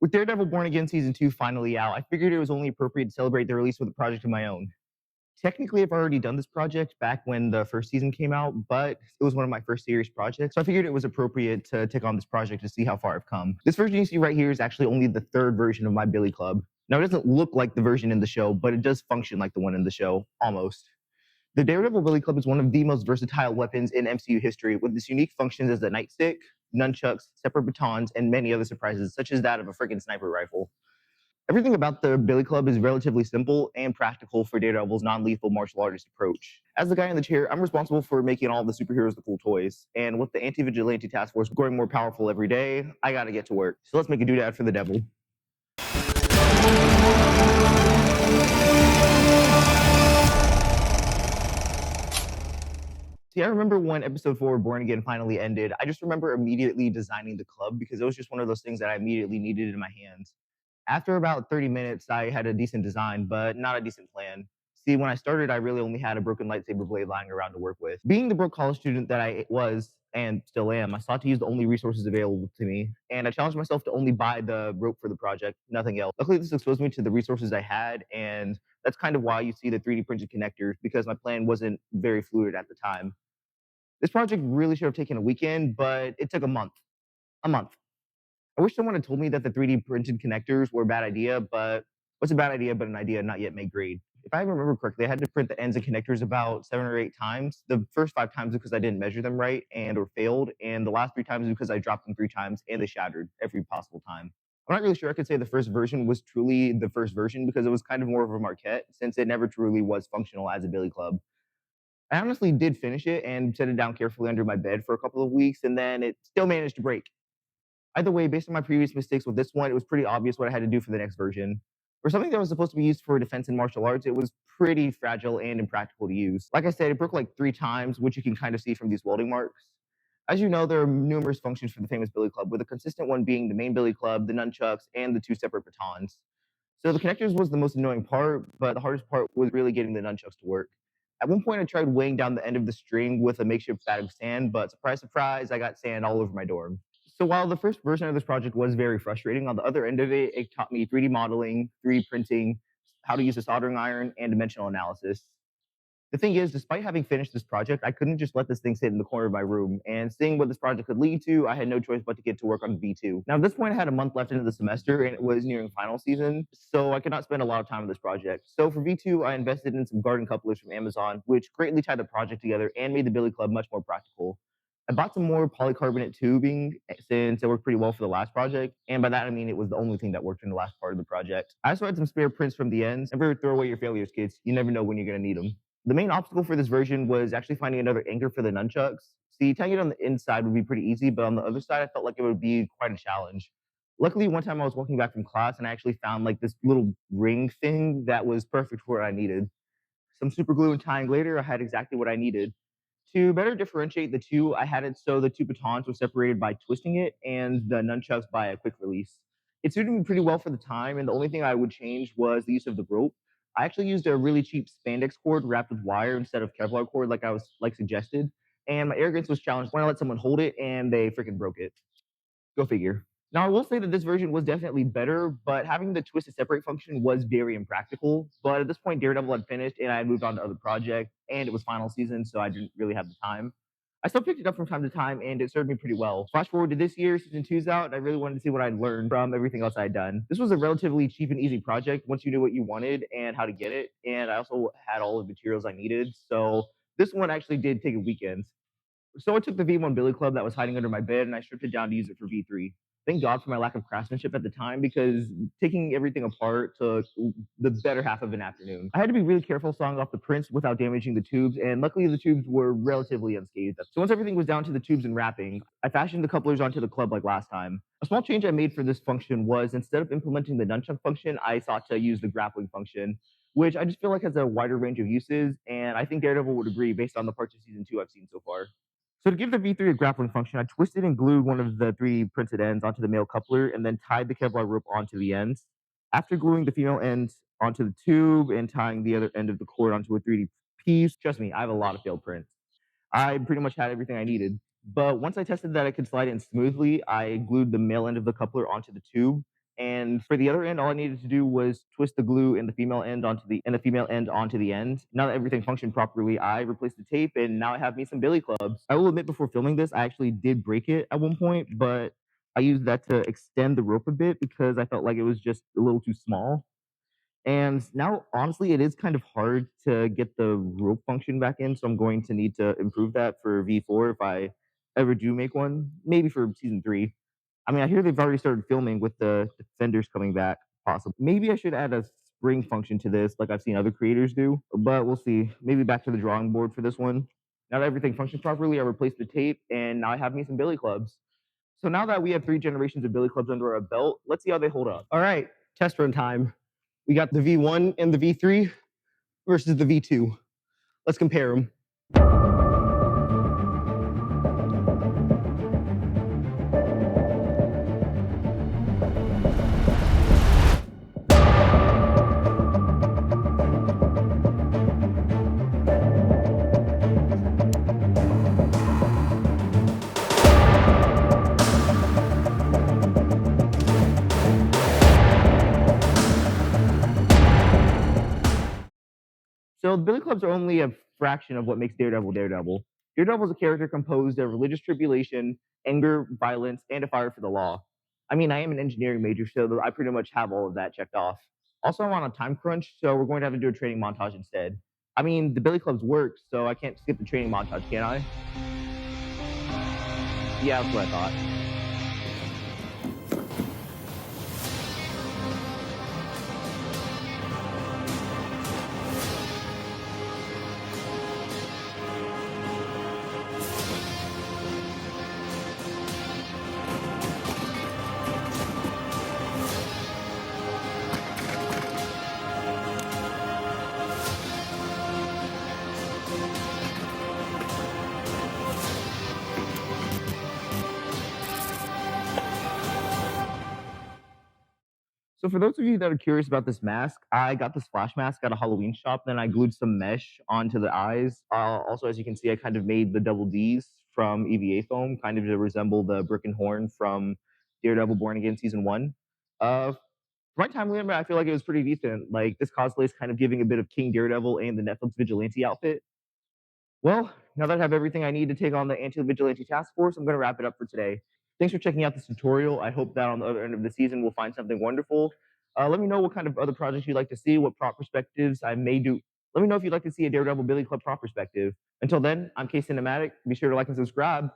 With Daredevil Born Again Season 2 finally out, I figured it was only appropriate to celebrate the release with a project of my own. Technically, I've already done this project back when the first season came out, but it was one of my first serious projects, so I figured it was appropriate to take on this project to see how far I've come. This version you see right here is actually only the third version of my Billy Club. Now, it doesn't look like the version in the show, but it does function like the one in the show, almost. The Daredevil Billy Club is one of the most versatile weapons in MCU history, with its unique functions as a nightstick, nunchucks, separate batons, and many other surprises, such as that of a freaking sniper rifle. Everything about the Billy Club is relatively simple and practical for Daredevil's non-lethal martial artist approach. As the guy in the chair, I'm responsible for making all the superheroes the cool toys. And with the Anti-Vigilante Task Force growing more powerful every day, I gotta get to work. So let's make a doodad for the devil. See, I remember when episode 4 Born Again finally ended, I just remember immediately designing the club because it was just one of those things that I immediately needed in my hands. After about 30 minutes, I had a decent design, but not a decent plan. See, when I started, I really only had a broken lightsaber blade lying around to work with. Being the broke college student that I was and still am, I sought to use the only resources available to me, and I challenged myself to only buy the rope for the project, nothing else. Luckily, this exposed me to the resources I had, and that's kind of why you see the 3D printed connectors, because my plan wasn't very fluid at the time. This project really should have taken a weekend, but it took a month. A month. I wish someone had told me that the 3D printed connectors were a bad idea, but what's a bad idea but an idea not yet made great? If I remember correctly, I had to print the ends and connectors about 7 or 8 times. The first 5 times because I didn't measure them right and or failed, and the last 3 times because I dropped them 3 times and they shattered every possible time. I'm not really sure I could say the first version was truly the first version because it was kind of more of a marquette since it never truly was functional as a billy club. I honestly did finish it and set it down carefully under my bed for a couple of weeks, and then it still managed to break. Either way, based on my previous mistakes with this one, it was pretty obvious what I had to do for the next version. For something that was supposed to be used for defense and martial arts, it was pretty fragile and impractical to use. Like I said, it broke like 3 times, which you can kind of see from these welding marks. As you know, there are numerous functions for the famous Billy Club, with a consistent one being the main Billy Club, the nunchucks, and the 2 separate batons. So the connectors was the most annoying part, but the hardest part was really getting the nunchucks to work. At one point, I tried weighing down the end of the string with a makeshift bag of sand, but surprise, surprise, I got sand all over my dorm. So while the first version of this project was very frustrating, on the other end of it, it taught me 3D modeling, 3D printing, how to use a soldering iron, and dimensional analysis. The thing is, despite having finished this project, I couldn't just let this thing sit in the corner of my room. And seeing what this project could lead to, I had no choice but to get to work on V2. Now, at this point, I had a month left into the semester, and it was nearing final season, so I could not spend a lot of time on this project. So for V2, I invested in some garden couplers from Amazon, which greatly tied the project together and made the Billy Club much more practical. I bought some more polycarbonate tubing since it worked pretty well for the last project. And by that, I mean it was the only thing that worked in the last part of the project. I also had some spare prints from the ends. Never throw away your failures, kids. You never know when you're going to need them. The main obstacle for this version was actually finding another anchor for the nunchucks. See, tying it on the inside would be pretty easy, but on the other side, I felt like it would be quite a challenge. Luckily, one time I was walking back from class and I actually found like this little ring thing that was perfect for what I needed. Some super glue and tying later, I had exactly what I needed. To better differentiate the two, I had it so the 2 batons were separated by twisting it and the nunchucks by a quick release. It suited me pretty well for the time, and the only thing I would change was the use of the rope. I actually used a really cheap spandex cord wrapped with wire instead of Kevlar cord like I was like suggested. And my arrogance was challenged when I let someone hold it and they freaking broke it. Go figure. Now, I will say that this version was definitely better, but having the twist to separate function was very impractical. But at this point, Daredevil had finished and I had moved on to other projects, and it was final season, so I didn't really have the time. I still picked it up from time to time, and it served me pretty well. Flash forward to this year, season two's out, and I really wanted to see what I'd learned from everything else I'd done. This was a relatively cheap and easy project once you knew what you wanted and how to get it, and I also had all the materials I needed. So this one actually did take a weekend. So I took the V1 Billy Club that was hiding under my bed and I stripped it down to use it for V3. Thank God for my lack of craftsmanship at the time because taking everything apart took the better half of an afternoon. I had to be really careful sawing off the prints without damaging the tubes, and luckily the tubes were relatively unscathed. So once everything was down to the tubes and wrapping, I fashioned the couplers onto the club like last time. A small change I made for this function was instead of implementing the nunchuck function, I sought to use the grappling function, which I just feel like has a wider range of uses, and I think Daredevil would agree based on the parts of season 2 I've seen so far. So to give the V3 a grappling function, I twisted and glued one of the 3D printed ends onto the male coupler and then tied the Kevlar rope onto the ends. After gluing the female end onto the tube and tying the other end of the cord onto a 3D piece, trust me, I have a lot of failed prints. I pretty much had everything I needed. But once I tested that I could slide it in smoothly, I glued the male end of the coupler onto the tube. And for the other end, all I needed to do was twist the glue in the female end onto the end. Now that everything functioned properly, I replaced the tape, and now I have me some billy clubs. I will admit, before filming this, I actually did break it at one point, but I used that to extend the rope a bit because I felt like it was just a little too small. And now, honestly, it is kind of hard to get the rope function back in, so I'm going to need to improve that for V4 if I ever do make one, maybe for season 3. I mean, I hear they've already started filming with the defenders coming back, possibly. Maybe I should add a spring function to this like I've seen other creators do, but we'll see. Maybe back to the drawing board for this one. Now that everything functions properly, I replaced the tape, and now I have me some billy clubs. So now that we have 3 generations of billy clubs under our belt, let's see how they hold up. All right, test run time. We got the V1 and the V3 versus the V2. Let's compare them. So the Billy Clubs are only a fraction of what makes Daredevil Daredevil. Daredevil is a character composed of religious tribulation, anger, violence, and a fire for the law. I mean, I am an engineering major, so I pretty much have all of that checked off. Also, I'm on a time crunch, so we're going to have to do a training montage instead. I mean, the Billy Clubs work, so I can't skip the training montage, can I? Yeah, that's what I thought. So for those of you that are curious about this mask, I got this flash mask at a Halloween shop. Then I glued some mesh onto the eyes. Also, as you can see, I kind of made the double Ds from EVA foam, kind of to resemble the brick and horn from Daredevil Born Again season 1. For my time limit, I feel like it was pretty decent. Like this cosplay is kind of giving a bit of King Daredevil and the Netflix Vigilante outfit. Well, now that I have everything I need to take on the Anti-Vigilante Task Force, I'm going to wrap it up for today. Thanks for checking out this tutorial. I hope that on the other end of the season, we'll find something wonderful. Let me know what kind of other projects you'd like to see, what prop perspectives I may do. Let me know if you'd like to see a Daredevil Billy Club prop perspective. Until then, I'm K Cinematic. Be sure to like and subscribe.